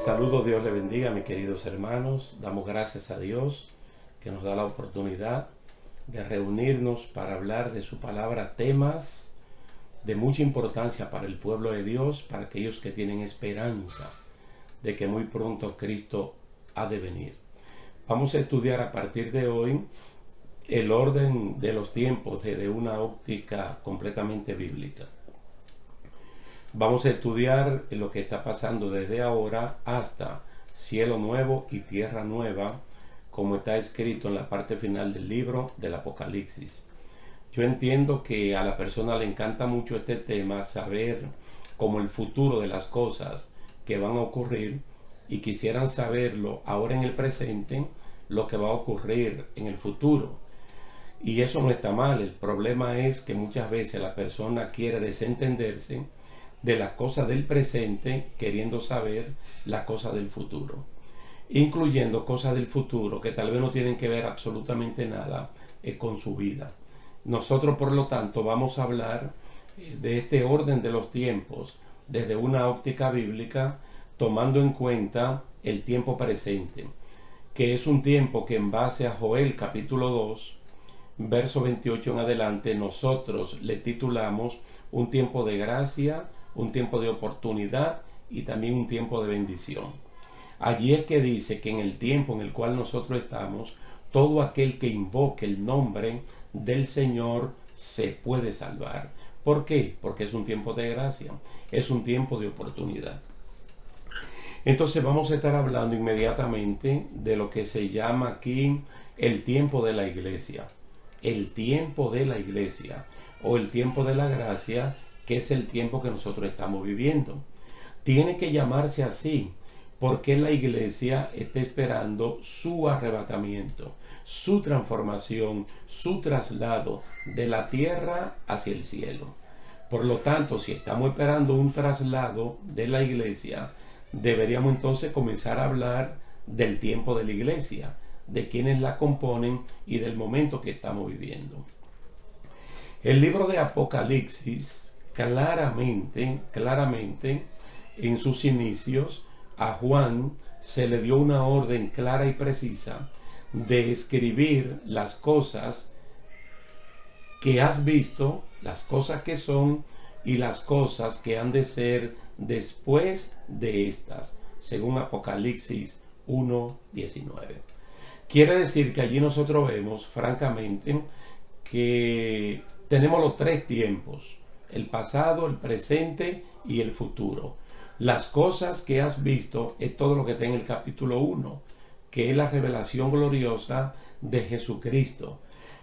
Saludos, Dios le bendiga, mis queridos hermanos. Damos gracias a Dios que nos da la oportunidad de reunirnos para hablar de su palabra, temas de mucha importancia para el pueblo de Dios, para aquellos que tienen esperanza de que muy pronto Cristo ha de venir. Vamos a estudiar a partir de hoy el orden de los tiempos desde una óptica completamente bíblica. Vamos a estudiar lo que está pasando desde ahora hasta cielo nuevo y tierra nueva, como está escrito en la parte final del libro del Apocalipsis. Yo entiendo que a la persona le encanta mucho este tema, saber como el futuro de las cosas que van a ocurrir, y quisieran saberlo ahora en el presente, lo que va a ocurrir en el futuro. Y eso no está mal. El problema es que muchas veces la persona quiere desentenderse de las cosas del presente, queriendo saber las cosas del futuro, incluyendo cosas del futuro que tal vez no tienen que ver absolutamente nada con su vida. Nosotros, por lo tanto, vamos a hablar de este orden de los tiempos desde una óptica bíblica, tomando en cuenta el tiempo presente, que es un tiempo que, en base a Joel capítulo 2, verso 28 en adelante, nosotros le titulamos un tiempo de gracia, un tiempo de oportunidad y también un tiempo de bendición. Allí es que dice que en el tiempo en el cual nosotros estamos, todo aquel que invoque el nombre del Señor se puede salvar. ¿Por qué? Porque es un tiempo de gracia, es un tiempo de oportunidad. Entonces vamos a estar hablando inmediatamente de lo que se llama aquí el tiempo de la iglesia. El tiempo de la iglesia o el tiempo de la gracia, que es el tiempo que nosotros estamos viviendo. Tiene que llamarse así porque la iglesia está esperando su arrebatamiento, su transformación, su traslado de la tierra hacia el cielo. Por lo tanto, si estamos esperando un traslado de la iglesia, deberíamos entonces comenzar a hablar del tiempo de la iglesia, de quienes la componen y del momento que estamos viviendo. El libro de Apocalipsis claramente en sus inicios a Juan se le dio una orden clara y precisa de escribir las cosas que has visto, las cosas que son y las cosas que han de ser después de estas, según Apocalipsis 1:19. Quiere decir que allí nosotros vemos francamente que tenemos los tres tiempos: el pasado, el presente y el futuro. Las cosas que has visto es todo lo que está en el capítulo 1, que es la revelación gloriosa de Jesucristo,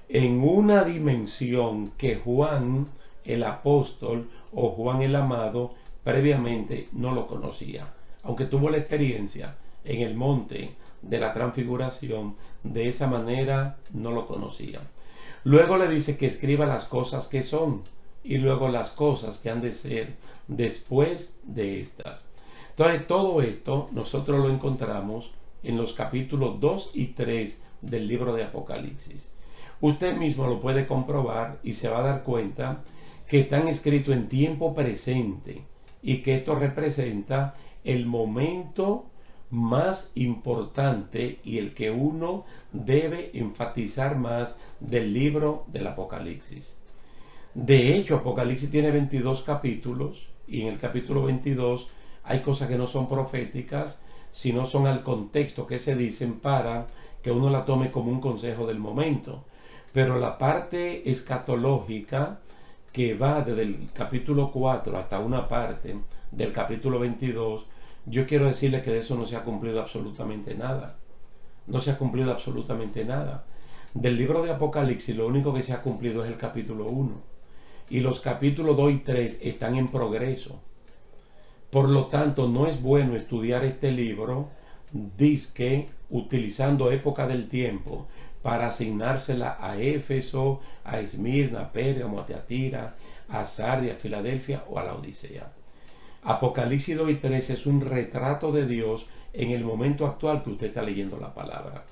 en una dimensión que Juan el apóstol o Juan el amado previamente no lo conocía, aunque tuvo la experiencia en el monte de la transfiguración. De esa manera no lo conocía. Luego le dice que escriba las cosas que son y luego las cosas que han de ser después de estas. Entonces, todo esto nosotros lo encontramos en los capítulos 2 y 3 del libro de Apocalipsis. Usted mismo lo puede comprobar y se va a dar cuenta que están escritos en tiempo presente y que esto representa el momento más importante y el que uno debe enfatizar más del libro del Apocalipsis. De hecho, Apocalipsis tiene 22 capítulos y en el capítulo 22 hay cosas que no son proféticas, sino son al contexto que se dicen para que uno la tome como un consejo del momento. Pero la parte escatológica, que va desde el capítulo 4 hasta una parte del capítulo 22, yo quiero decirle que de eso no se ha cumplido absolutamente nada. No se ha cumplido absolutamente nada. Del libro de Apocalipsis lo único que se ha cumplido es el capítulo 1. Y los capítulos 2 y 3 están en progreso. Por lo tanto, no es bueno estudiar este libro dizque utilizando época del tiempo para asignársela a Éfeso, a Esmirna, a Pérgamo, a Teatira, a Sardia, a Filadelfia o a la Odisea. Apocalipsis 2 y 3 es un retrato de Dios en el momento actual que usted está leyendo la palabra.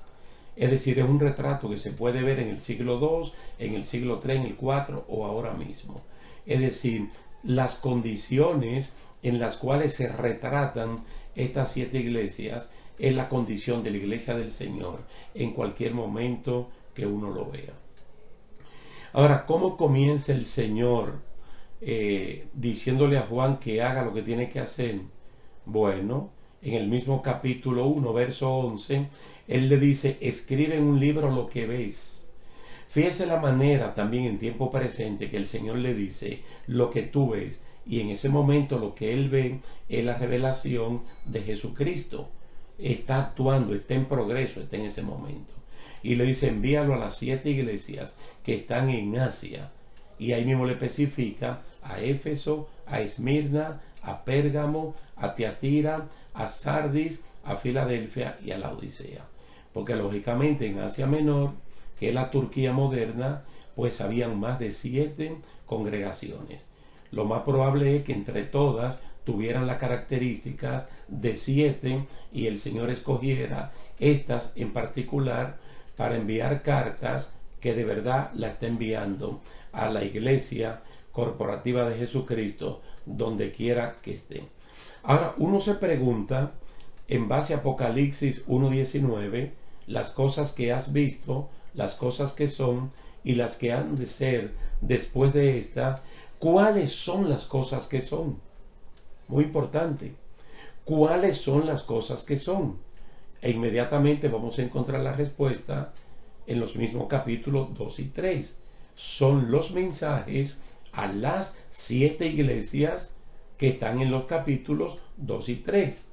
Es decir, es un retrato que se puede ver en el siglo II, en el siglo III, en el IV o ahora mismo. Es decir, las condiciones en las cuales se retratan estas 7 iglesias es la condición de la iglesia del Señor en cualquier momento que uno lo vea. Ahora, ¿cómo comienza el Señor diciéndole a Juan que haga lo que tiene que hacer? Bueno, en el mismo capítulo 1, verso 11, Él le dice, escribe en un libro lo que ves. Fíjese la manera también en tiempo presente que el Señor le dice lo que tú ves. Y en ese momento lo que Él ve es la revelación de Jesucristo. Está actuando, está en progreso, está en ese momento. Y le dice, envíalo a las 7 iglesias que están en Asia. Y ahí mismo le especifica a Éfeso, a Esmirna, a Pérgamo, a Tiatira, a Sardis, a Filadelfia y a la Odisea. Porque lógicamente en Asia Menor, que es la Turquía moderna, pues habían más de 7 congregaciones. Lo más probable es que entre todas tuvieran las características de 7 y el Señor escogiera estas en particular para enviar cartas que de verdad la está enviando a la iglesia corporativa de Jesucristo donde quiera que esté. Ahora uno se pregunta, en base a Apocalipsis 1:19, las cosas que has visto, las cosas que son y las que han de ser después de esta, ¿cuáles son las cosas que son? Muy importante. ¿Cuáles son las cosas que son? E inmediatamente vamos a encontrar la respuesta en los mismos capítulos 2 y 3. Son los mensajes a las 7 iglesias que están en los capítulos 2 y 3.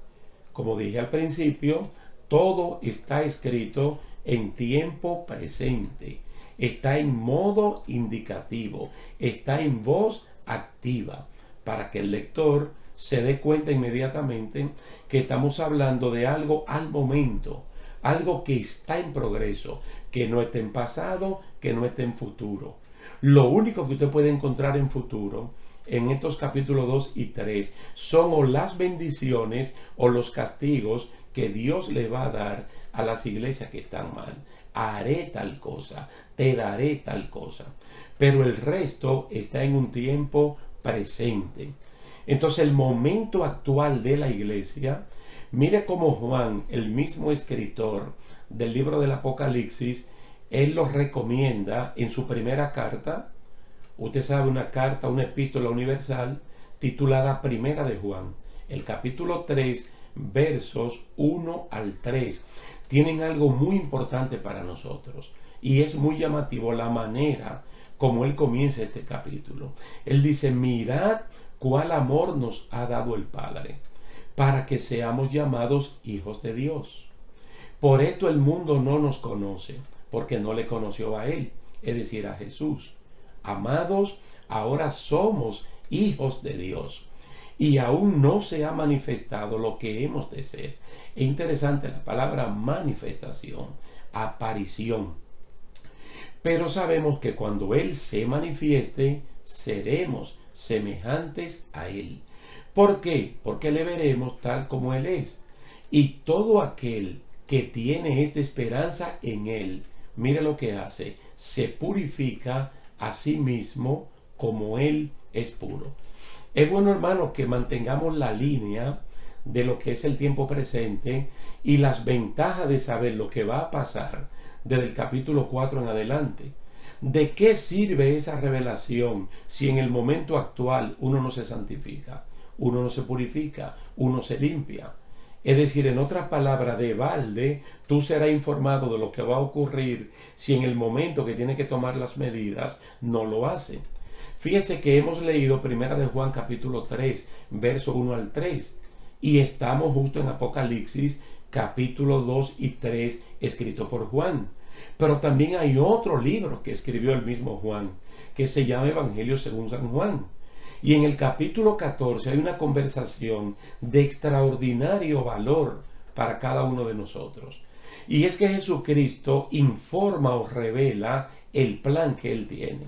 Como dije al principio, todo está escrito en tiempo presente. Está en modo indicativo. Está en voz activa para que el lector se dé cuenta inmediatamente que estamos hablando de algo al momento, algo que está en progreso, que no está en pasado, que no está en futuro. Lo único que usted puede encontrar en futuro, en estos capítulos 2 y 3, son o las bendiciones o los castigos que Dios le va a dar a las iglesias que están mal. Haré tal cosa, te daré tal cosa. Pero el resto está en un tiempo presente. Entonces el momento actual de la iglesia, mire cómo Juan, el mismo escritor del libro del Apocalipsis, él lo recomienda en su primera carta. Usted sabe, una carta, una epístola universal titulada Primera de Juan. El capítulo 3, versos 1 al 3, tienen algo muy importante para nosotros. Y es muy llamativo la manera como él comienza este capítulo. Él dice, mirad cuál amor nos ha dado el Padre, para que seamos llamados hijos de Dios. Por esto el mundo no nos conoce, porque no le conoció a Él, es decir, a Jesús. Amados, ahora somos hijos de Dios, y aún no se ha manifestado lo que hemos de ser. Es interesante la palabra manifestación, aparición. Pero sabemos que cuando Él se manifieste, seremos semejantes a Él. ¿Por qué? Porque le veremos tal como Él es. Y todo aquel que tiene esta esperanza en Él, mire lo que hace, se purifica a sí mismo como Él es puro. Es bueno, hermano, que mantengamos la línea de lo que es el tiempo presente y las ventajas de saber lo que va a pasar desde el capítulo 4 en adelante. ¿De qué sirve esa revelación si en el momento actual uno no se santifica, uno no se purifica, uno se limpia? Es decir, en otras palabras, de balde, tú serás informado de lo que va a ocurrir si en el momento que tiene que tomar las medidas no lo hace. Fíjese que hemos leído Primera de Juan capítulo 3, verso 1 al 3, y estamos justo en Apocalipsis capítulo 2 y 3, escrito por Juan. Pero también hay otro libro que escribió el mismo Juan, que se llama Evangelio según San Juan. Y en el capítulo 14 hay una conversación de extraordinario valor para cada uno de nosotros. Y es que Jesucristo informa o revela el plan que Él tiene.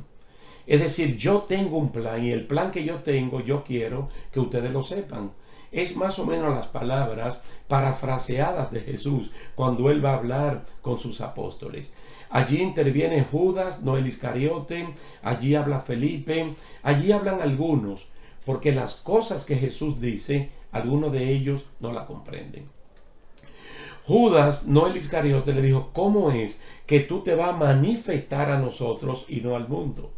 Es decir, yo tengo un plan y el plan que yo tengo, yo quiero que ustedes lo sepan. Es más o menos las palabras parafraseadas de Jesús cuando Él va a hablar con sus apóstoles. Allí interviene Judas, no el Iscariote, allí habla Felipe, allí hablan algunos, porque las cosas que Jesús dice, algunos de ellos no la comprenden. Judas, no el Iscariote, le dijo: ¿cómo es que tú te vas a manifestar a nosotros y no al mundo?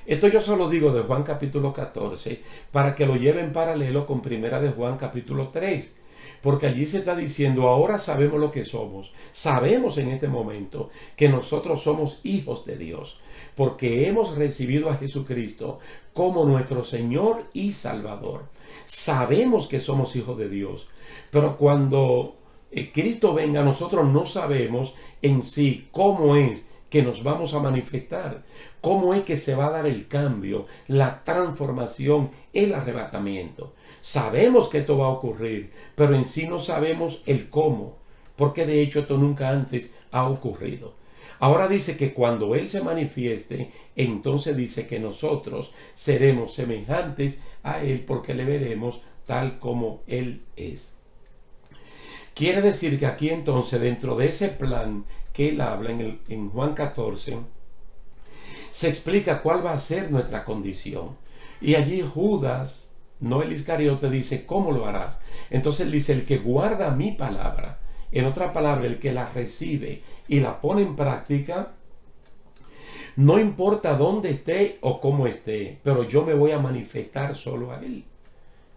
Esto yo solo digo de Juan capítulo 14 para que lo lleve en paralelo con primera de Juan capítulo 3. Porque allí se está diciendo: ahora sabemos lo que somos. Sabemos en este momento que nosotros somos hijos de Dios, porque hemos recibido a Jesucristo como nuestro Señor y Salvador. Sabemos que somos hijos de Dios, pero cuando Cristo venga, nosotros no sabemos en sí cómo es que nos vamos a manifestar, cómo es que se va a dar el cambio, la transformación, el arrebatamiento. Sabemos que esto va a ocurrir, pero en sí no sabemos el cómo, porque de hecho esto nunca antes ha ocurrido. Ahora dice que cuando Él se manifieste, entonces dice que nosotros seremos semejantes a Él, porque le veremos tal como Él es. Quiere decir que aquí entonces, dentro de ese plan que Él habla en Juan 14, se explica cuál va a ser nuestra condición. Y allí Judas, no el Iscariote, dice: ¿cómo lo harás? Entonces él dice: el que guarda mi palabra, en otra palabra, el que la recibe y la pone en práctica, no importa dónde esté o cómo esté, pero yo me voy a manifestar solo a él.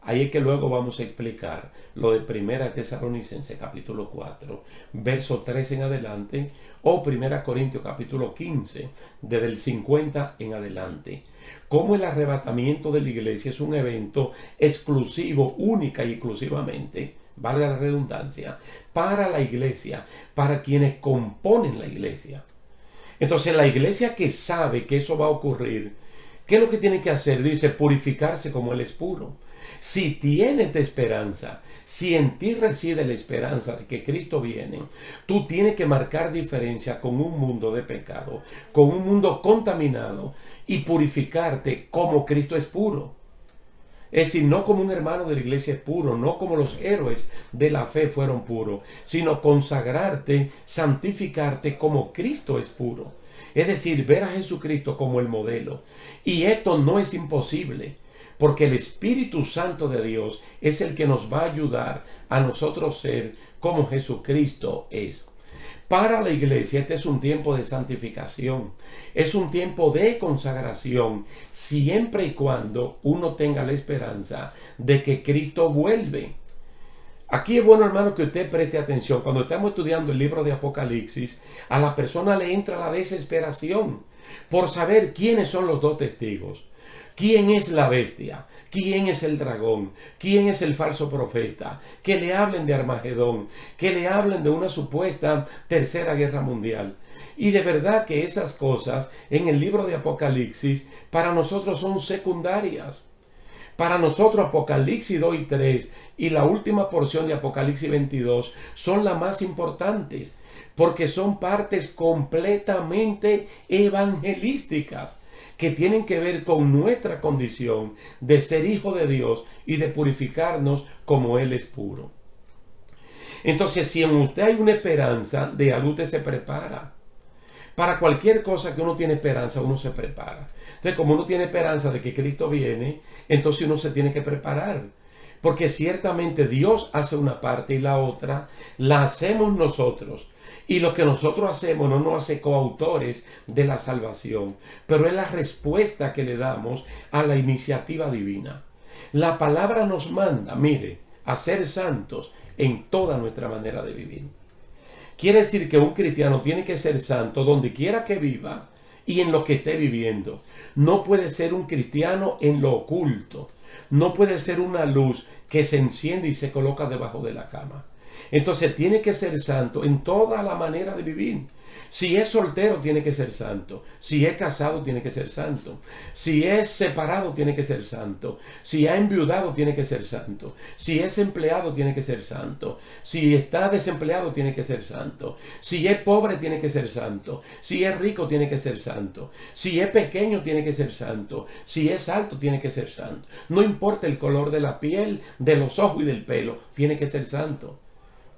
Ahí es que luego vamos a explicar lo de Primera Tesalonicenses capítulo 4, verso 3 en adelante, o Primera Corintios capítulo 15, desde el 50 en adelante. Cómo el arrebatamiento de la iglesia es un evento exclusivo, única y exclusivamente, valga la redundancia, para la iglesia, para quienes componen la iglesia. Entonces la iglesia que sabe que eso va a ocurrir, ¿qué es lo que tiene que hacer? Dice: purificarse como Él es puro. Si tienes esperanza, si en ti reside la esperanza de que Cristo viene, tú tienes que marcar diferencia con un mundo de pecado, con un mundo contaminado, y purificarte como Cristo es puro. Es decir, no como un hermano de la iglesia es puro, no como los héroes de la fe fueron puros, sino consagrarte, santificarte como Cristo es puro. Es decir, ver a Jesucristo como el modelo. Y esto no es imposible, porque el Espíritu Santo de Dios es el que nos va a ayudar a nosotros ser como Jesucristo es. Para la iglesia este es un tiempo de santificación, es un tiempo de consagración, siempre y cuando uno tenga la esperanza de que Cristo vuelve. Aquí es bueno, hermano, que usted preste atención. Cuando estamos estudiando el libro de Apocalipsis, a la persona le entra la desesperación por saber quiénes son los dos testigos. ¿Quién es la bestia? ¿Quién es el dragón? ¿Quién es el falso profeta? Que le hablen de Armagedón, que le hablen de una supuesta tercera guerra mundial. Y de verdad que esas cosas en el libro de Apocalipsis para nosotros son secundarias. Para nosotros Apocalipsis 2 y 3 y la última porción de Apocalipsis 22 son las más importantes, porque son partes completamente evangelísticas, que tienen que ver con nuestra condición de ser hijo de Dios y de purificarnos como Él es puro. Entonces, si en usted hay una esperanza de algo, usted se prepara. Para cualquier cosa que uno tiene esperanza, uno se prepara. Entonces, como uno tiene esperanza de que Cristo viene, entonces uno se tiene que preparar. Porque ciertamente Dios hace una parte y la otra la hacemos nosotros. Y lo que nosotros hacemos no nos hace coautores de la salvación, pero es la respuesta que le damos a la iniciativa divina. La palabra nos manda, mire, a ser santos en toda nuestra manera de vivir. Quiere decir que un cristiano tiene que ser santo donde quiera que viva y en lo que esté viviendo. No puede ser un cristiano en lo oculto. No puede ser una luz que se enciende y se coloca debajo de la cama. Entonces tiene que ser santo en toda la manera de vivir. Si es soltero, tiene que ser santo. Si es casado, tiene que ser santo. Si es separado, tiene que ser santo. Si ha enviudado, tiene que ser santo. Si es empleado, tiene que ser santo. Si está desempleado, tiene que ser santo. Si es pobre, tiene que ser santo. Si es rico, tiene que ser santo. Si es pequeño, tiene que ser santo. Si es alto, tiene que ser santo. No importa el color de la piel, de los ojos y del pelo, tiene que ser santo.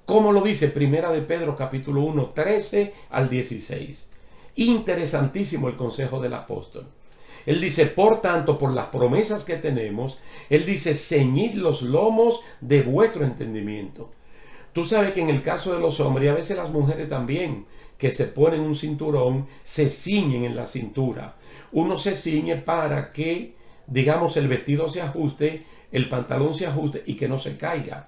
Como lo dice Primera de Pedro capítulo 1, 13 al 16. Interesantísimo el consejo del apóstol. Él dice, por tanto, por las promesas que tenemos, Él dice, ceñid los lomos de vuestro entendimiento. Tú sabes que en el caso de los hombres, y a veces las mujeres también, que se ponen un cinturón, se ciñen en la cintura. Uno se ciñe para que, digamos, el vestido se ajuste, el pantalón se ajuste y que no se caiga.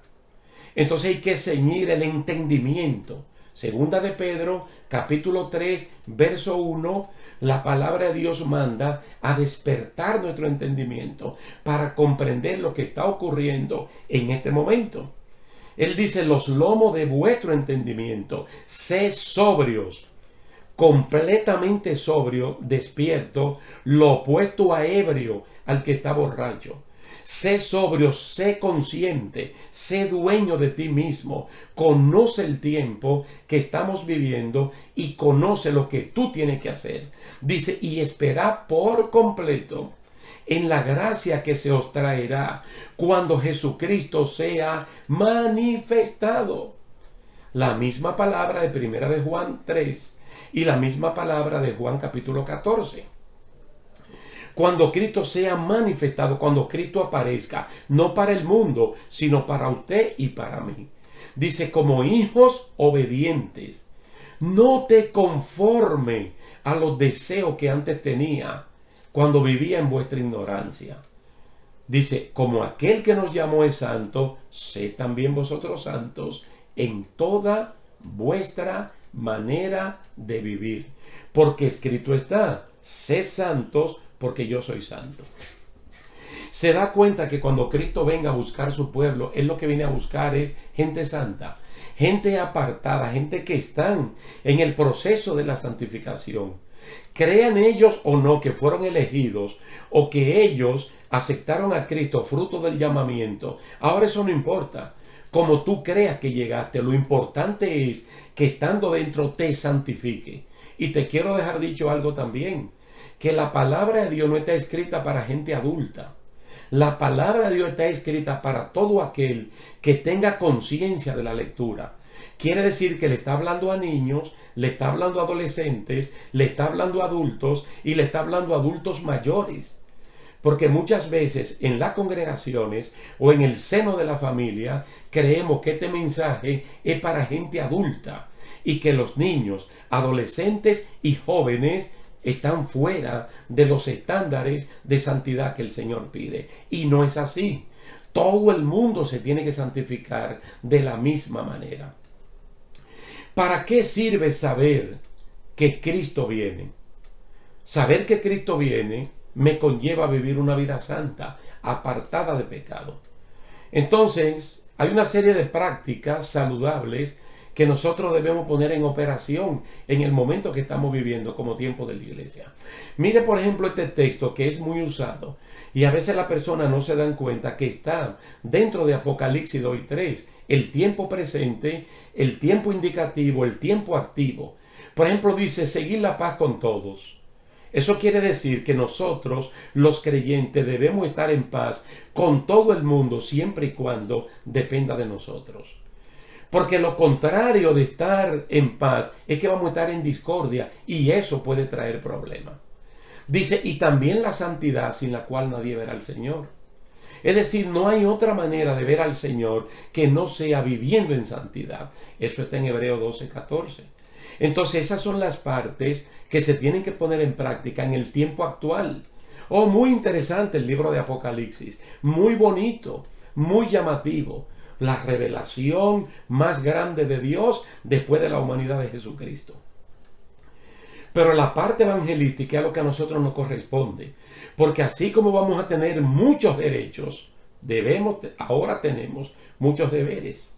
Entonces hay que ceñir el entendimiento. Segunda de Pedro, capítulo 3, verso 1, la palabra de Dios manda a despertar nuestro entendimiento para comprender lo que está ocurriendo en este momento. Él dice, los lomos de vuestro entendimiento, sed sobrios, completamente sobrio, despierto, lo opuesto a ebrio, al que está borracho. Sé sobrio, sé consciente, sé dueño de ti mismo, conoce el tiempo que estamos viviendo y conoce lo que tú tienes que hacer. Dice, y espera por completo en la gracia que se os traerá cuando Jesucristo sea manifestado. La misma palabra de Primera de Juan 3 y la misma palabra de Juan capítulo 14. Cuando Cristo sea manifestado, cuando Cristo aparezca, no para el mundo, sino para usted y para mí. Dice, como hijos obedientes, no te conforme a los deseos que antes tenía cuando vivía en vuestra ignorancia. Dice, como aquel que nos llamó es santo, sed también vosotros santos en toda vuestra manera de vivir. Porque escrito está, sed santos porque yo soy santo. Se da cuenta que cuando Cristo venga a buscar su pueblo, Él lo que viene a buscar es gente santa, gente apartada, gente que están en el proceso de la santificación. Crean ellos o no que fueron elegidos o que ellos aceptaron a Cristo fruto del llamamiento. Ahora eso no importa. Como tú creas que llegaste, lo importante es que estando dentro te santifique. Y te quiero dejar dicho algo también, que la palabra de Dios no está escrita para gente adulta. La palabra de Dios está escrita para todo aquel que tenga conciencia de la lectura. Quiere decir que le está hablando a niños, le está hablando a adolescentes, le está hablando a adultos y le está hablando a adultos mayores. Porque muchas veces en las congregaciones o en el seno de la familia creemos que este mensaje es para gente adulta y que los niños, adolescentes y jóvenes están fuera de los estándares de santidad que el Señor pide. Y no es así. Todo el mundo se tiene que santificar de la misma manera. ¿Para qué sirve saber que Cristo viene? Saber que Cristo viene me conlleva a vivir una vida santa, apartada de pecado. Entonces, hay una serie de prácticas saludables que nosotros debemos poner en operación en el momento que estamos viviendo como tiempo de la iglesia. Mire, por ejemplo, este texto que es muy usado y a veces las personas no se dan cuenta que está dentro de Apocalipsis 2 y 3, el tiempo presente, el tiempo indicativo, el tiempo activo. Por ejemplo, dice, seguid la paz con todos. Eso quiere decir que nosotros, los creyentes, debemos estar en paz con todo el mundo siempre y cuando dependa de nosotros. Porque lo contrario de estar en paz es que vamos a estar en discordia y eso puede traer problemas. Dice, y también la santidad sin la cual nadie verá al Señor. Es decir, no hay otra manera de ver al Señor que no sea viviendo en santidad. Eso está en Hebreos 12:14. Entonces esas son las partes que se tienen que poner en práctica en el tiempo actual. Oh, muy interesante el libro de Apocalipsis. Muy bonito, muy llamativo. La revelación más grande de Dios después de la humanidad de Jesucristo. Pero la parte evangelística es lo que a nosotros nos corresponde. Porque así como vamos a tener muchos derechos, ahora tenemos muchos deberes.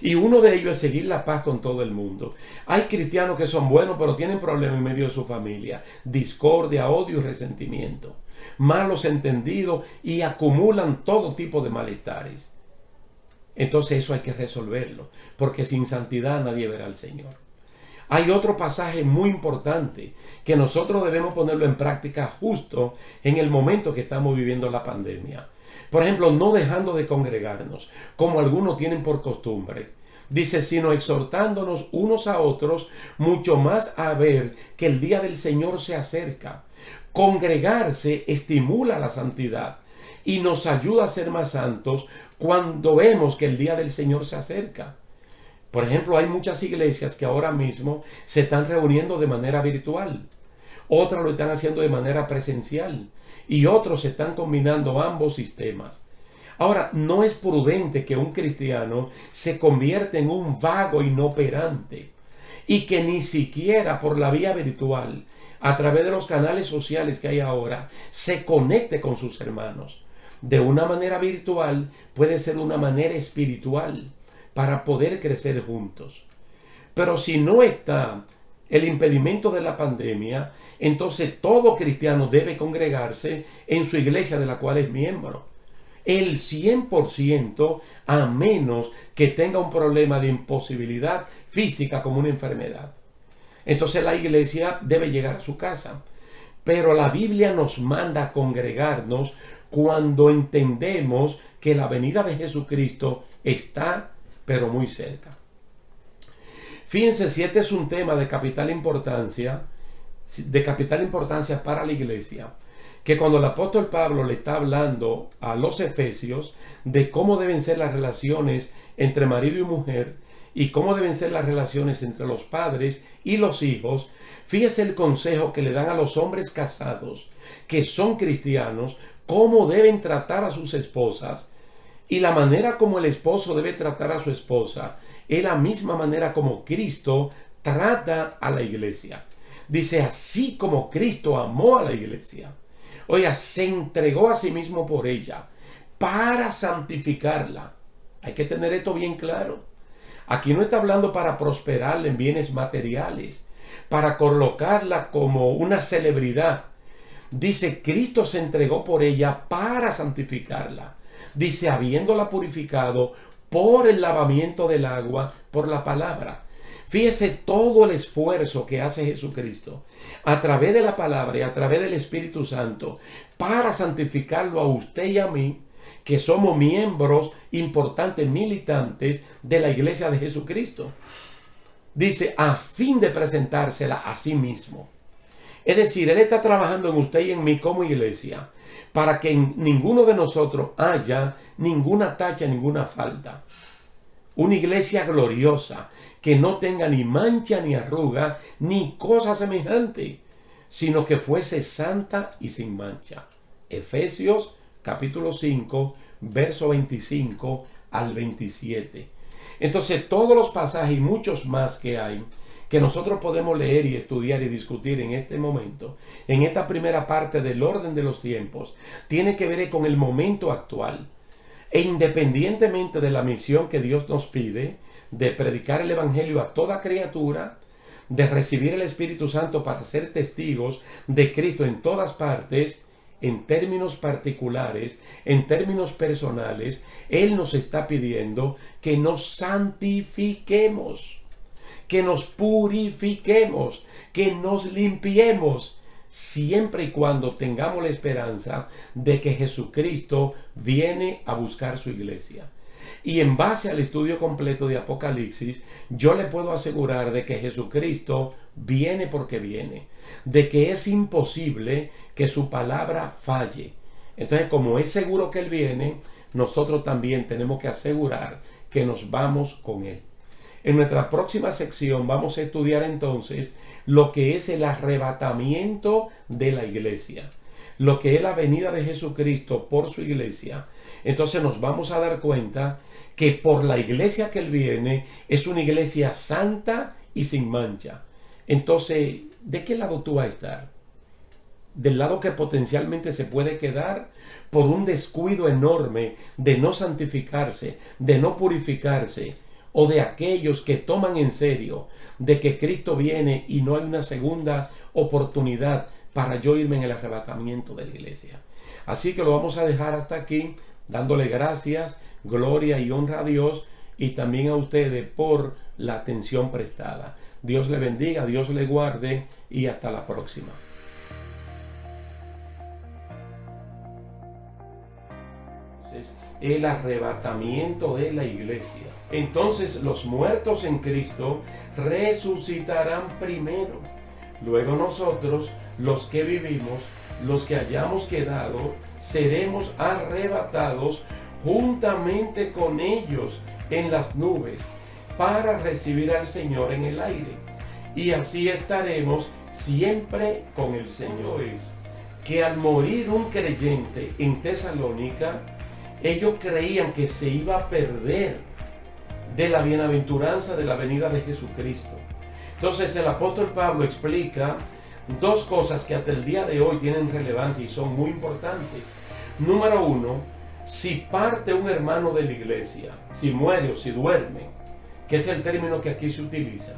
Y uno de ellos es seguir la paz con todo el mundo. Hay cristianos que son buenos, pero tienen problemas en medio de su familia. Discordia, odio y resentimiento. Malos entendidos y acumulan todo tipo de malestares. Entonces eso hay que resolverlo, porque sin santidad nadie verá al Señor. Hay otro pasaje muy importante que nosotros debemos ponerlo en práctica justo en el momento que estamos viviendo la pandemia. Por ejemplo, no dejando de congregarnos, como algunos tienen por costumbre. Dice, sino exhortándonos unos a otros, mucho más a ver que el día del Señor se acerca. Congregarse estimula la santidad y nos ayuda a ser más santos cuando vemos que el día del Señor se acerca. Por ejemplo, hay muchas iglesias que ahora mismo se están reuniendo de manera virtual. Otras lo están haciendo de manera presencial. Y otros están combinando ambos sistemas. Ahora, no es prudente que un cristiano se convierta en un vago inoperante y que ni siquiera por la vía virtual, a través de los canales sociales que hay ahora, se conecte con sus hermanos. De una manera virtual puede ser una manera espiritual para poder crecer juntos. Pero si no está el impedimento de la pandemia, entonces todo cristiano debe congregarse en su iglesia de la cual es miembro. El 100%, a menos que tenga un problema de imposibilidad física como una enfermedad. Entonces la iglesia debe llegar a su casa. Pero la Biblia nos manda a congregarnos cuando entendemos que la venida de Jesucristo está, pero muy cerca. Fíjense, si este es un tema de capital importancia para la iglesia, que cuando el apóstol Pablo le está hablando a los efesios de cómo deben ser las relaciones entre marido y mujer y cómo deben ser las relaciones entre los padres y los hijos, fíjese el consejo que le dan a los hombres casados que son cristianos, cómo deben tratar a sus esposas. Y la manera como el esposo debe tratar a su esposa es la misma manera como Cristo trata a la iglesia. Dice, así como Cristo amó a la iglesia. Oiga, se entregó a sí mismo por ella para santificarla. Hay que tener esto bien claro. Aquí no está hablando para prosperarla en bienes materiales, para colocarla como una celebridad. Dice, Cristo se entregó por ella para santificarla. Dice, habiéndola purificado por el lavamiento del agua, por la palabra. Fíjese todo el esfuerzo que hace Jesucristo a través de la palabra y a través del Espíritu Santo para santificarlo a usted y a mí, que somos miembros importantes, militantes de la iglesia de Jesucristo. Dice, a fin de presentársela a sí mismo. Es decir, Él está trabajando en usted y en mí como iglesia para que en ninguno de nosotros haya ninguna tacha, ninguna falta. Una iglesia gloriosa que no tenga ni mancha, ni arruga, ni cosa semejante, sino que fuese santa y sin mancha. Efesios capítulo 5, verso 25 al 27. Entonces, todos los pasajes y muchos más que hay, que nosotros podemos leer y estudiar y discutir en este momento, en esta primera parte del orden de los tiempos, tiene que ver con el momento actual. E independientemente de la misión que Dios nos pide, de predicar el Evangelio a toda criatura, de recibir el Espíritu Santo para ser testigos de Cristo en todas partes, en términos particulares, en términos personales, Él nos está pidiendo que nos santifiquemos, que nos purifiquemos, que nos limpiemos, siempre y cuando tengamos la esperanza de que Jesucristo viene a buscar su iglesia. Y en base al estudio completo de Apocalipsis, yo le puedo asegurar de que Jesucristo viene porque viene, de que es imposible que su palabra falle. Entonces, como es seguro que Él viene, nosotros también tenemos que asegurar que nos vamos con Él. En nuestra próxima sección vamos a estudiar entonces lo que es el arrebatamiento de la iglesia, lo que es la venida de Jesucristo por su iglesia. Entonces nos vamos a dar cuenta que por la iglesia que Él viene es una iglesia santa y sin mancha. Entonces, ¿de qué lado tú vas a estar? ¿Del lado que potencialmente se puede quedar por un descuido enorme de no santificarse, de no purificarse, o de aquellos que toman en serio de que Cristo viene y no hay una segunda oportunidad para yo irme en el arrebatamiento de la iglesia? Así que lo vamos a dejar hasta aquí, dándole gracias, gloria y honra a Dios y también a ustedes por la atención prestada. Dios le bendiga, Dios le guarde y hasta la próxima. El arrebatamiento de la iglesia. Entonces los muertos en Cristo resucitarán primero. Luego nosotros, los que vivimos, los que hayamos quedado, seremos arrebatados juntamente con ellos en las nubes para recibir al Señor en el aire. Y así estaremos siempre con el Señor. Es que al morir un creyente en Tesalónica, ellos creían que se iba a perder de la bienaventuranza de la venida de Jesucristo. Entonces el apóstol Pablo explica dos cosas que hasta el día de hoy tienen relevancia y son muy importantes. Número uno, si parte un hermano de la iglesia, si muere o si duerme, que es el término que aquí se utiliza,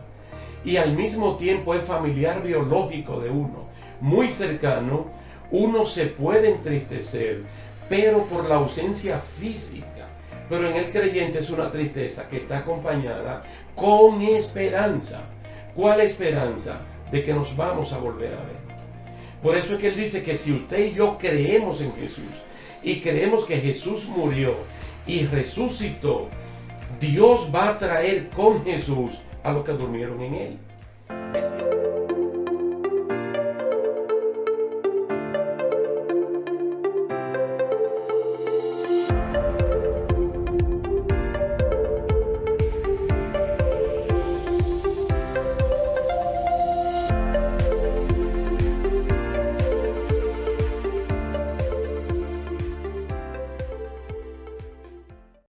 y al mismo tiempo es familiar biológico de uno, muy cercano, uno se puede entristecer, pero por la ausencia física. Pero en el creyente es una tristeza que está acompañada con esperanza. ¿Cuál esperanza? De que nos vamos a volver a ver. Por eso es que él dice que si usted y yo creemos en Jesús y creemos que Jesús murió y resucitó, Dios va a traer con Jesús a los que durmieron en él.